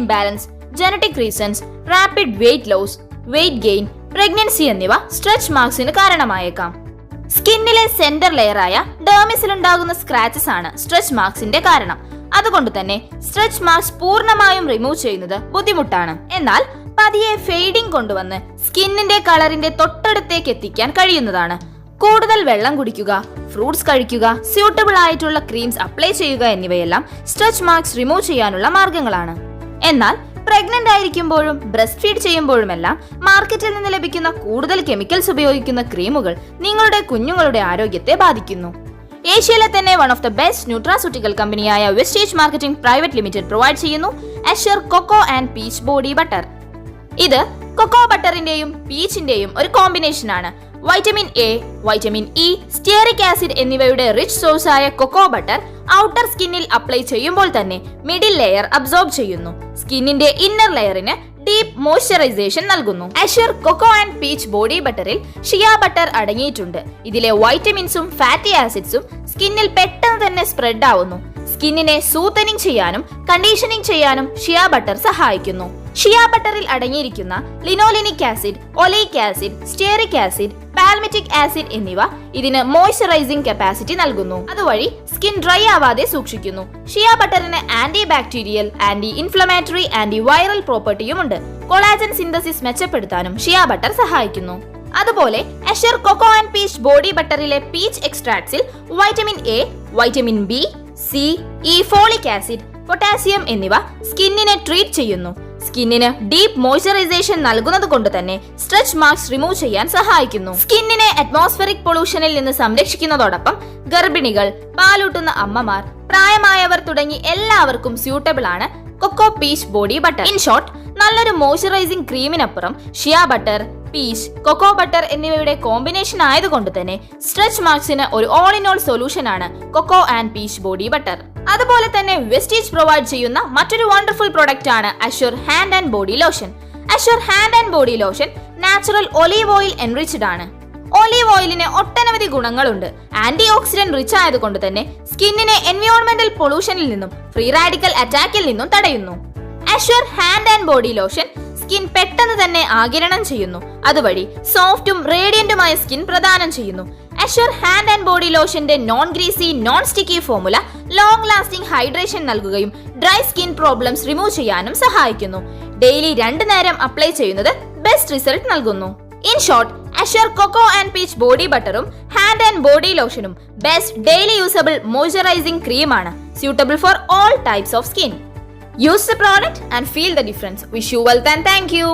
Imbalance, genetic reasons, rapid weight loss, weight gain, pregnancy എന്നിവ stretch മാർക്സിന് കാരണമായേക്കാം. സ്കിന്നിലെ സെന്റർ ലെയറായ ഡെർമിസിലുണ്ടാകുന്ന സ്ക്രാച്ചസ് ആണ് സ്ട്രെച്ച് മാർക്സിന്റെ കാരണം. അതുകൊണ്ട് തന്നെ സ്ട്രെച്ച് മാർക്സ് പൂർണ്ണമായും റിമൂവ് ചെയ്യുന്നത് ബുദ്ധിമുട്ടാണ്. എന്നാൽ പതിയെ ഫെയ്ഡിംഗ് കൊണ്ടുവന്ന് സ്കിന്നിന്റെ കളറിന്റെ തൊട്ടടുത്തേക്ക് എത്തിക്കാൻ കഴിയുന്നതാണ്. കൂടുതൽ വെള്ളം കുടിക്കുക, ഫ്രൂട്ട്സ് കഴിക്കുക, സ്യൂട്ടബിൾ ആയിട്ടുള്ള ക്രീംസ് അപ്ലൈ ചെയ്യുക എന്നിവയെല്ലാം സ്ട്രെച്ച് മാർക്സ് റിമൂവ് ചെയ്യാനുള്ള മാർഗങ്ങളാണ്. എന്നാൽ പ്രഗ്നന്റ് ആയിരിക്കുമ്പോഴും ബ്രസ്റ്റ് ഫീഡ് ചെയ്യുമ്പോഴുമെല്ലാം മാർക്കറ്റിൽ നിന്ന് ലഭിക്കുന്ന കൂടുതൽ കെമിക്കൽസ് ഉപയോഗിക്കുന്ന ക്രീമുകൾ നിങ്ങളുടെ കുഞ്ഞുങ്ങളുടെ ആരോഗ്യത്തെ ബാധിക്കുന്നു. ഏഷ്യയിലെ തന്നെ one of the best nutraceutical കമ്പനിയായ Vestige marketing private limited provide ചെയ്യുന്നു Assure cocoa and peach body butter. ഇത് കൊക്കോ ബട്ടറിന്റെയും പീച്ചിന്റെയും ഒരു കോമ്പിനേഷൻ ആണ്. Vitamin A, vitamin E, stearic acid എന്നിവയുടെ റിച്ച് സോഴ്സ് ആയ കൊക്കോ ബട്ടർ ഔട്ടർ സ്കിന്നിൽ അപ്ലൈ ചെയ്യുമ്പോൾ തന്നെ മിഡിൽ ലെയർ അബ്സോർബ് ചെയ്യുന്നു. സ്കിന്നിന്റെ ഇന്നർ ലെയറിന് ഡീപ് മോയ്സ്ചറൈസേഷൻ നൽകുന്നു. Assure cocoa and peach body ബട്ടറിൽ ഷിയ ബട്ടർ അടങ്ങിയിട്ടുണ്ട്. ഇതിലെ വൈറ്റമിൻസും ഫാറ്റി ആസിഡ്സും സ്കിന്നിൽ പെട്ടെന്ന് തന്നെ സ്പ്രെഡ് ആവുന്നു. സ്കിന്നിനെ സൂത്തനിങ് ചെയ്യാനും കണ്ടീഷനിങ് ചെയ്യാനും ഷിയ ബട്ടർ സഹായിക്കുന്നു. ഷിയ ബട്ടറിൽ അടങ്ങിയിരിക്കുന്ന linolenic acid, oleic acid, stearic acid, palmitic acid എന്നിവ ഇതിന് മോയ്സ്ചറൈസിംഗ് കപ്പാസിറ്റി നൽകുന്നു. അതുവഴി സ്കിൻ ഡ്രൈ ആവാതെ സൂക്ഷിക്കുന്നു. ഷിയ ബട്ടറിന് anti bacterial, anti inflammatory, anti viral പ്രോപ്പർട്ടിയുമുണ്ട്. കൊളാജൻ സിന്തസിസ് മെച്ചപ്പെടുത്താനും ഷിയ ബട്ടർ സഹായിക്കുന്നു. അതുപോലെ Assure cocoa and peach body ബട്ടറിലെ പീച്ച് എക്സ്ട്രാക്ട്സിൽ vitamin A, vitamin B, C, E, folic acid, potassium എന്നിവ സ്കിന്നിനെ ട്രീറ്റ് ചെയ്യുന്നു. സ്കിന്നിന് ഡീപ് മോയ്സ്ചറൈസേഷൻ നൽകുന്നത് കൊണ്ട് തന്നെ സ്ട്രെച്ച് മാർക്സ് റിമൂവ് ചെയ്യാൻ സഹായിക്കുന്നു. സ്കിന്നിനെ അറ്റ്മോസ്ഫിയറിക് പൊല്യൂഷനിൽ നിന്ന് സംരക്ഷിക്കുന്നതോടൊപ്പം ഗർഭിണികൾ, പാലൂട്ടുന്ന അമ്മമാർ, പ്രായമായവർ തുടങ്ങി എല്ലാവർക്കും സ്യൂട്ടബിൾ ആണ് cocoa peach body butter. In short, നല്ലൊരു മോയ്സ്ചറൈസിംഗ് ക്രീമിനപ്പുറം shea butter, peach, cocoa butter എന്നിവയുടെ കോമ്പിനേഷൻ ആയതുകൊണ്ട് തന്നെ സ്ട്രെച്ച് മാർക്സിന് ഒരു ഓൾ ഇൻ ഓൾ സൊല്യൂഷൻ ആണ് cocoa and peach body butter. അതുപോലെ തന്നെ വെസ്റ്റേജ് പ്രൊവൈഡ് ചെയ്യുന്ന മറ്റൊരു വണ്ടർഫുൾ പ്രൊഡക്റ്റ് ആണ് Assure hand and body lotion. Assure hand and body lotion natural olive oil enriched ആണ്. ഒലീവ് ഓയിലിന് ഒട്ടനവധി ഗുണങ്ങളുണ്ട്. ആന്റി ഓക്സിഡന്റ് റിച്ച് ആയതുകൊണ്ട് തന്നെ സ്കിന്നിനെ എൻവയോൺമെന്റൽ പൊല്യൂഷനിൽ നിന്നും ഫ്രീ റാഡിക്കൽ അറ്റാക്കിൽ നിന്നും തടയുന്നു. Assure hand and body lotion skin പെട്ടെന്ന് തന്നെ ആഗിരണം ചെയ്യുന്നു. അതുവഴി സോഫ്റ്റും റേഡിയന്റുമായ സ്കിൻ പ്രദാനം ചെയ്യുന്നു. അഷർ ഹാൻഡ് ആൻഡ് ബോഡി ലോഷന്റെ non greasy, non sticky formula long lasting hydration നൽകുകയും ഡ്രൈ സ്കിൻ പ്രോബ്ലംസ് റിമൂവ് ചെയ്യാനും സഹായിക്കുന്നു. ഡെയിലി 2 നേരം അപ്ലൈ ചെയ്യുന്നത് ബെസ്റ്റ് റിസൾട്ട് നൽകുന്നു. In short, Assure cocoa and peach body ബട്ടറും ഹാൻഡ് ആൻഡ് ബോഡി ലോഷനും ബെസ്റ്റ് ഡെയിലി യൂസബിൾ മോയ്സ്ചറൈസിംഗ് ക്രീമാണ്, suitable for all types of skin. Use the product and feel the difference. Wish you wealth and thank you.